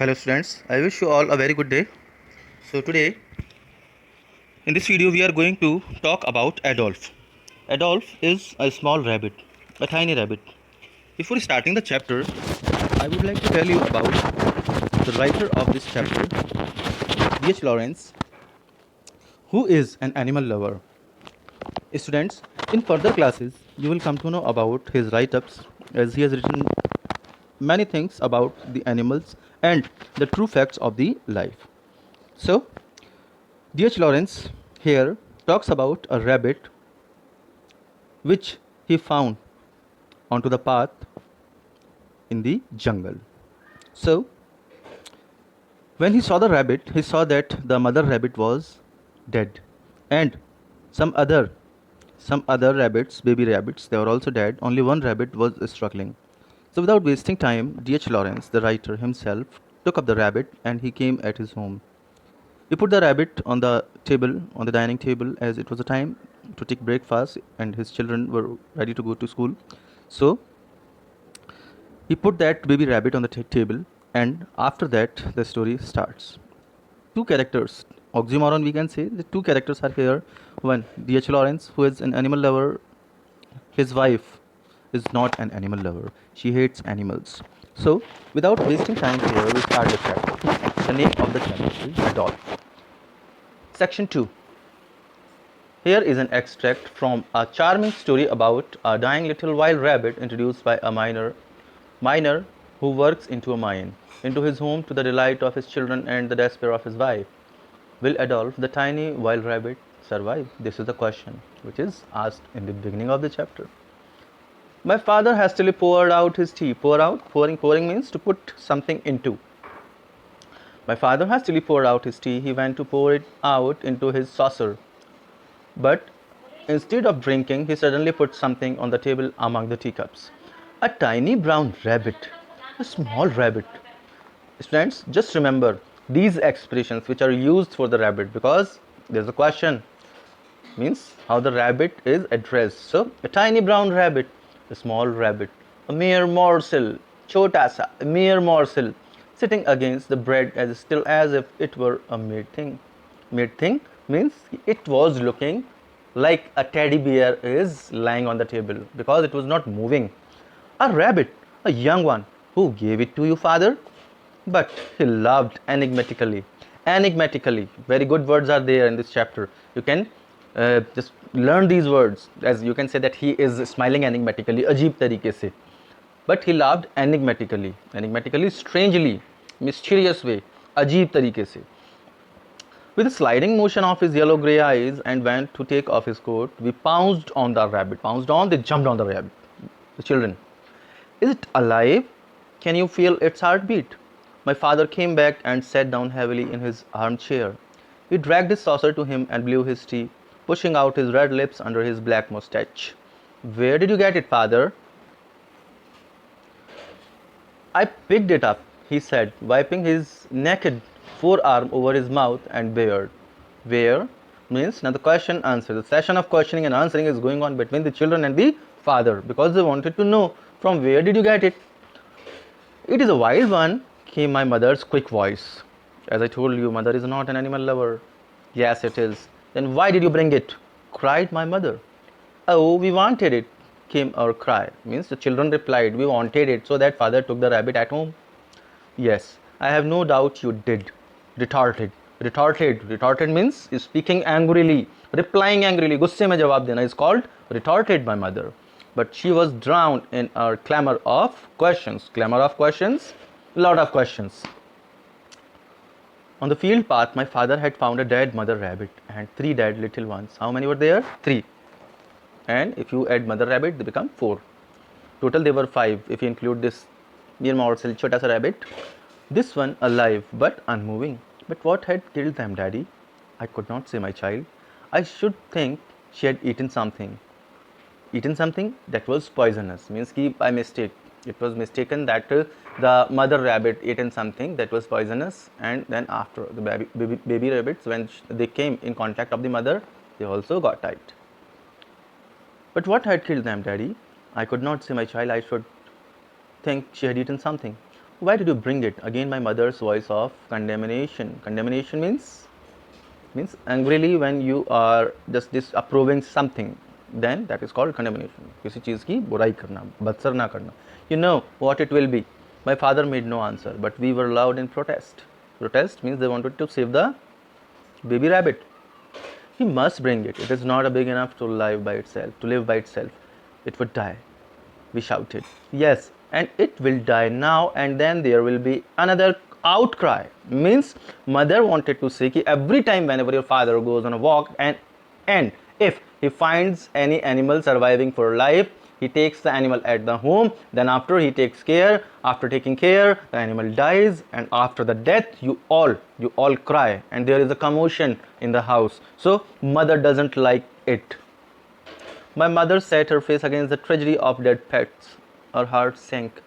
Hello students, I wish you all a very good day. So today in this video we are going to talk about Adolf. Adolf is a small rabbit, a tiny rabbit. Before starting the chapter, I would like to tell you about the writer of this chapter, D.H. Lawrence, who is an animal lover. Students, in further classes, you will come to know about his write-ups as he has written many things about the animals and the true facts of the life. So, D.H. Lawrence here talks about a rabbit which he found onto the path in the jungle. So, when he saw the rabbit, he saw that the mother rabbit was dead, and some other rabbits, baby rabbits, they were also dead. Only one rabbit was struggling. So, without wasting time, D.H. Lawrence, the writer himself, took up the rabbit and he came at his home. He put the rabbit on the table, on the dining table, as it was a time to take breakfast and his children were ready to go to school. So he put that baby rabbit on the table, and after that the story starts. Two characters, oxymoron we can say, the two characters are here. One, D.H. Lawrence, who is an animal lover. His wife is not an animal lover. She hates animals. So without wasting time here, we start the chapter. The name of the chapter is Adolf. Section 2. Here is an extract from a charming story about a dying little wild rabbit introduced by a miner who works into a mine, into his home to the delight of his children and the despair of his wife. Will Adolf, the tiny wild rabbit, survive? This is the question which is asked in the beginning of the chapter. My father hastily poured out his tea. Pouring means to put something into. My father hastily poured out his tea. He went to pour it out into his saucer. But instead of drinking, he suddenly put something on the table among the teacups. A tiny brown rabbit, a small rabbit. Friends, just remember these expressions which are used for the rabbit, because there's a question, means how the rabbit is addressed. So, a tiny brown rabbit, a small rabbit, a mere morsel, chota sa, a mere morsel, sitting against the bread as still as if it were a made thing. Made thing means it was looking like a teddy bear is lying on the table because it was not moving. A rabbit, a young one. Who gave it to you, father? But he laughed enigmatically. Enigmatically. Very good words are there in this chapter. You can just learn these words, as you can say that he is smiling enigmatically, ajeeb tarike se. But he laughed enigmatically. Enigmatically, strangely, mysterious way, ajeeb tarike se. With a sliding motion of his yellow-grey eyes and went to take off his coat, we pounced on the rabbit. Pounced on, they jumped on the rabbit. The children. Is it alive? Can you feel its heartbeat? My father came back and sat down heavily in his armchair. He dragged his saucer to him and blew his tea, pushing out his red lips under his black moustache. Where did you get it, father? I picked it up, he said, wiping his naked forearm over his mouth and beard. Where means now the question answer. The session of questioning and answering is going on between the children and the father, because they wanted to know from where did you get it. It is a wild one, came my mother's quick voice. As I told you, mother is not an animal lover. Yes, it is. Then why did you bring it? Cried my mother. Oh, we wanted it, came our cry. Means the children replied, we wanted it, so that father took the rabbit at home. Yes, I have no doubt you did. Retorted. Retorted means speaking angrily, replying angrily. Gusse mein jawab dena is called retorted by mother. But she was drowned in a clamor of questions. Clamor of questions, lot of questions. On the field path, my father had found a dead mother rabbit and 3 dead little ones. How many were there? 3. And if you add mother rabbit, they become 4. Total they were 5 if you include this mere morsel chota sa rabbit. This one alive but unmoving. But what had killed them, daddy? I could not say, my child. I should think she had eaten something. Eaten something that was poisonous. Means ki by mistake. It was mistaken that the mother rabbit eaten something that was poisonous, and then after the baby rabbits, when they came in contact of the mother, they also got died. But what had killed them, daddy? I could not say, my child. I should think she had eaten something. Why did you bring it? Again my mother's voice of condemnation. Condemnation means angrily when you are just disapproving something, then that is called condemnation. किसी चीज़ की बुराई करना, बदसर ना करना. You know what it will be. My father made no answer, but we were loud in protest. Protest means they wanted to save the baby rabbit. He must bring it. It is not big enough to live by itself. To live by itself, it would die. We shouted. Yes, and it will die now, and then there will be another outcry. Means mother wanted to say that every time whenever your father goes on a walk and if he finds any animal surviving for life, he takes the animal at the home, then after he takes care, after taking care the animal dies, and after the death you all cry, and there is a commotion in the house. So mother doesn't like it. My mother set her face against the tragedy of dead pets. Her heart sank.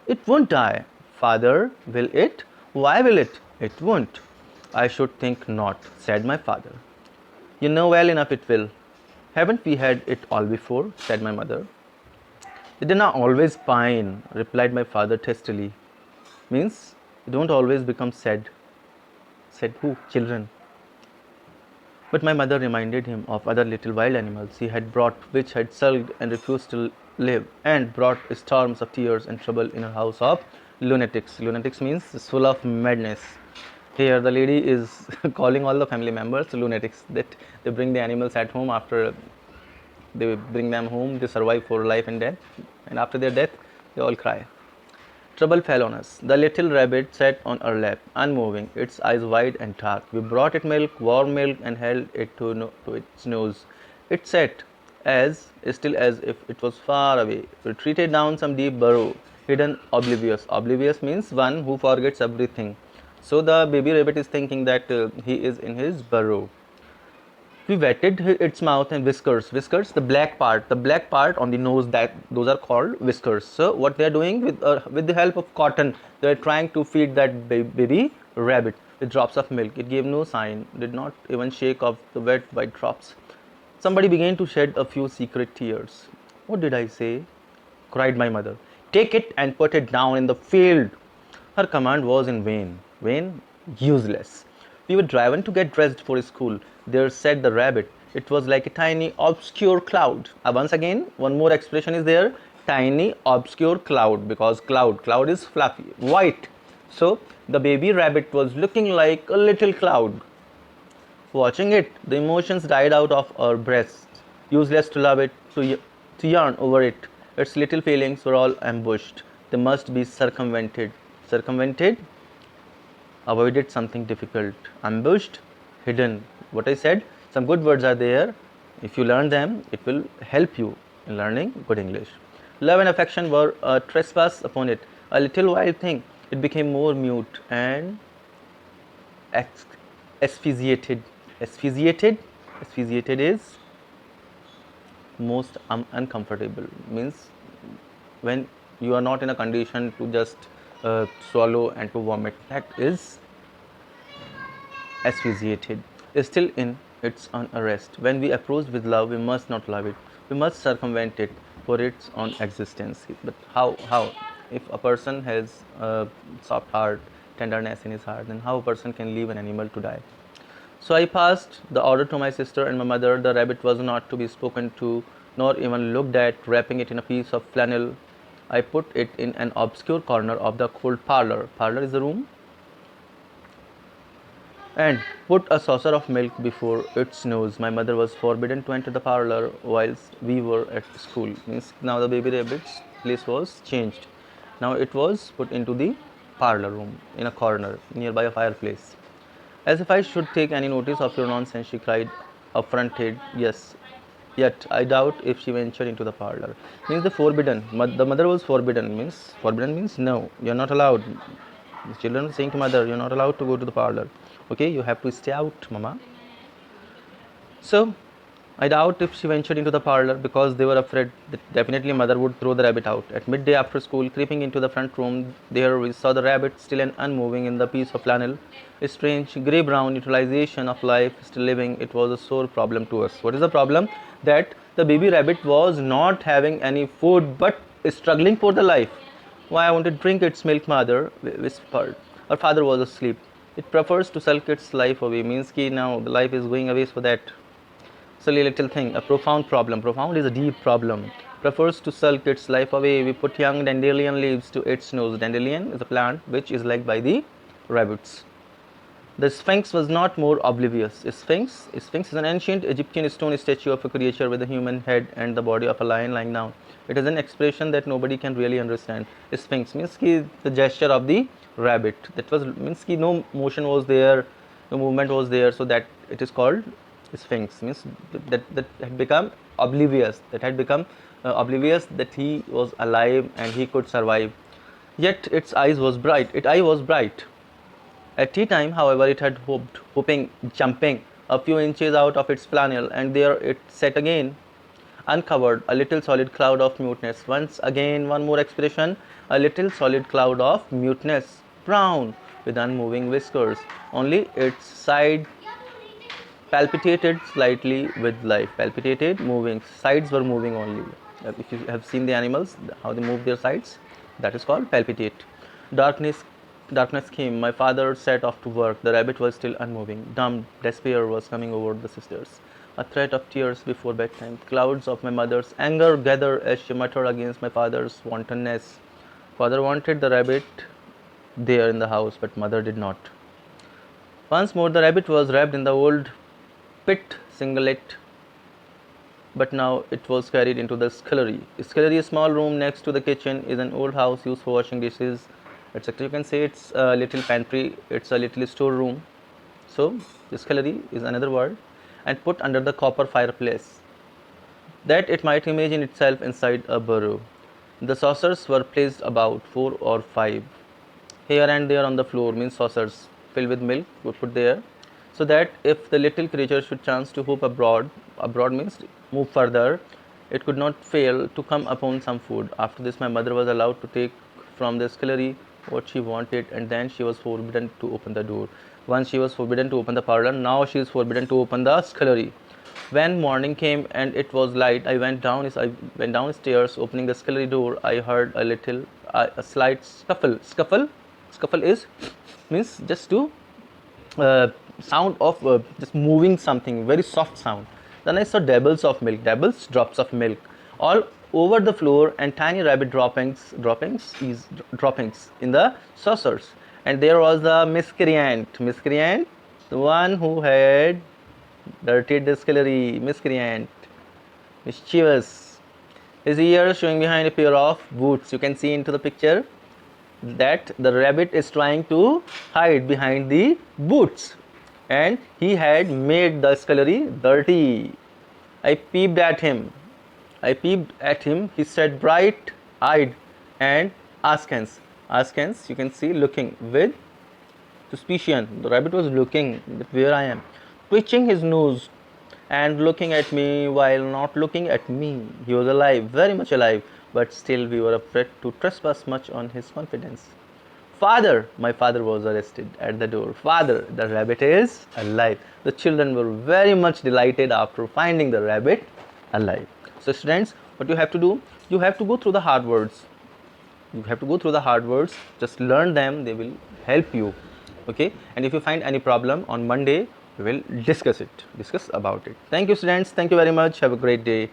It won't die. Father, will it? Why will it? It won't. I should think not, said my father. You know well enough it will. Haven't we had it all before? Said my mother. They did not always pine, replied my father testily. Means, you don't always become sad. Said who? Children. But my mother reminded him of other little wild animals he had brought, which had sulked and refused to live, and brought storms of tears and trouble in her house of lunatics. Lunatics means full of madness. Here the lady is calling all the family members lunatics, that they bring the animals at home. After they bring them home, they survive for life and death, and after their death they all cry. Trouble fell on us. The little rabbit sat on our lap, unmoving, its eyes wide and dark. We brought it milk, warm milk, and held it to its nose. It sat as still as if it was far away, retreated down some deep burrow, hidden, oblivious. Oblivious means one who forgets everything. So the baby rabbit is thinking that he is in his burrow. We wetted its mouth and whiskers. Whiskers, the black part on the nose, that those are called whiskers. So what they are doing with the help of cotton, they are trying to feed that baby rabbit with drops of milk. It gave no sign, did not even shake off the wet white drops. Somebody began to shed a few secret tears. What did I say? Cried my mother. Take it and put it down in the field. Her command was in vain. Vain? Useless. We were driven to get dressed for school. There sat the rabbit. It was like a tiny, obscure cloud. Once again, one more expression is there. Tiny, obscure cloud. Because cloud is fluffy, white. So, the baby rabbit was looking like a little cloud. Watching it, the emotions died out of our breasts. Useless to love it, to yearn over it. Its little feelings were all ambushed. They must be circumvented. Circumvented? Avoided something difficult. Ambushed? Hidden. What I said, some good words are there. If you learn them, it will help you in learning good English. Love and affection were a trespass upon it. A little wild thing. It became more mute and asphyxiated. Asphyxiated is most uncomfortable. Means when you are not in a condition to just swallow and to vomit. That is asphyxiated. Is still in its own arrest. When we approach with love, we must not love it. We must circumvent it for its own existence. But how? If a person has a soft heart, tenderness in his heart, then how a person can leave an animal to die? So I passed the order to my sister and my mother. The rabbit was not to be spoken to, nor even looked at. Wrapping it in a piece of flannel, I put it in an obscure corner of the cold parlor. Parlor is the room. And put a saucer of milk before its nose. My mother was forbidden to enter the parlor whilst we were at school. Means now the baby rabbit's place was changed. Now it was put into the parlor room in a corner nearby a fireplace. As if I should take any notice of your nonsense, she cried, affronted. Yes, yet I doubt if she ventured into the parlor. Means the forbidden. The mother was forbidden. Means no, you are not allowed. The children are saying to mother, you are not allowed to go to the parlor. Okay, you have to stay out, mama. So, I doubt if she ventured into the parlor because they were afraid that definitely mother would throw the rabbit out. At midday after school, creeping into the front room, there we saw the rabbit still and unmoving in the piece of flannel. A strange grey-brown utilization of life, still living. It was a sore problem to us. What is the problem? That the baby rabbit was not having any food but struggling for the life. Why I want to drink its milk, mother whispered. Her father was asleep. It prefers to sulk its life away. Means ki now the life is going away, so that silly little thing, a profound problem. Profound is a deep problem. Prefers to sulk its life away. We put young dandelion leaves to its nose. Dandelion is a plant which is liked by the rabbits. The Sphinx was not more oblivious. Sphinx is an ancient Egyptian stone statue of a creature with a human head and the body of a lion lying down. It is an expression that nobody can really understand. Sphinx means ki the gesture of the rabbit. That was means ki no motion was there, no movement was there, so that it is called Sphinx. Means that had become oblivious. That had become oblivious that he was alive and he could survive. Yet its eyes was bright. Its eye was bright. At tea time, however, it had hopping, jumping a few inches out of its flannel, and there it sat again, uncovered, a little solid cloud of muteness. Once again, one more expression, a little solid cloud of muteness, brown, with unmoving whiskers. Only its side palpitated slightly with life. Palpitated, moving. Sides were moving only. If you have seen the animals, how they move their sides, that is called palpitate. Darkness Darkness came. My father set off to work. The rabbit was still unmoving. Dumb despair was coming over the sisters. A threat of tears before bedtime. Clouds of my mother's anger gathered as she muttered against my father's wantonness. Father wanted the rabbit there in the house, but mother did not. Once more, the rabbit was wrapped in the old pit singlet, but now it was carried into the scullery. Scullery, a small room next to the kitchen, is an old house used for washing dishes, etc. You can say it's a little pantry, it's a little storeroom. So, the scullery is another word, and put under the copper fireplace, that it might imagine itself inside a burrow. The saucers were placed about 4 or 5 here and there on the floor, means saucers filled with milk were put there, so that if the little creature should chance to hope abroad means move further, it could not fail to come upon some food. After this, my mother was allowed to take from the scullery what she wanted, and then she was forbidden to open the door. Once she was forbidden to open the parlor, now she is forbidden to open the scullery. When morning came and it was light, I went downstairs. Opening the scullery door, I heard a slight scuffle. Scuffle is means just to sound of just moving something, very soft sound. Then I saw drops of milk, all over the floor, and tiny rabbit droppings in the saucers. And there was the miscreant, the one who had dirtied the scullery, miscreant, mischievous. His ears showing behind a pair of boots. You can see into the picture that the rabbit is trying to hide behind the boots, and he had made the scullery dirty. I peeped at him. He said, bright-eyed and askance. Askance, you can see, looking with suspicion. The rabbit was looking at where I am, twitching his nose and looking at me while not looking at me. He was alive, very much alive, but still we were afraid to trespass much on his confidence. Father, my father was arrested at the door. Father, the rabbit is alive. The children were very much delighted after finding the rabbit alive. So students, what you have to do, you have to go through the hard words. Just learn them, they will help you. Okay, and if you find any problem on Monday, we will discuss about it. Thank you students, thank you very much, have a great day.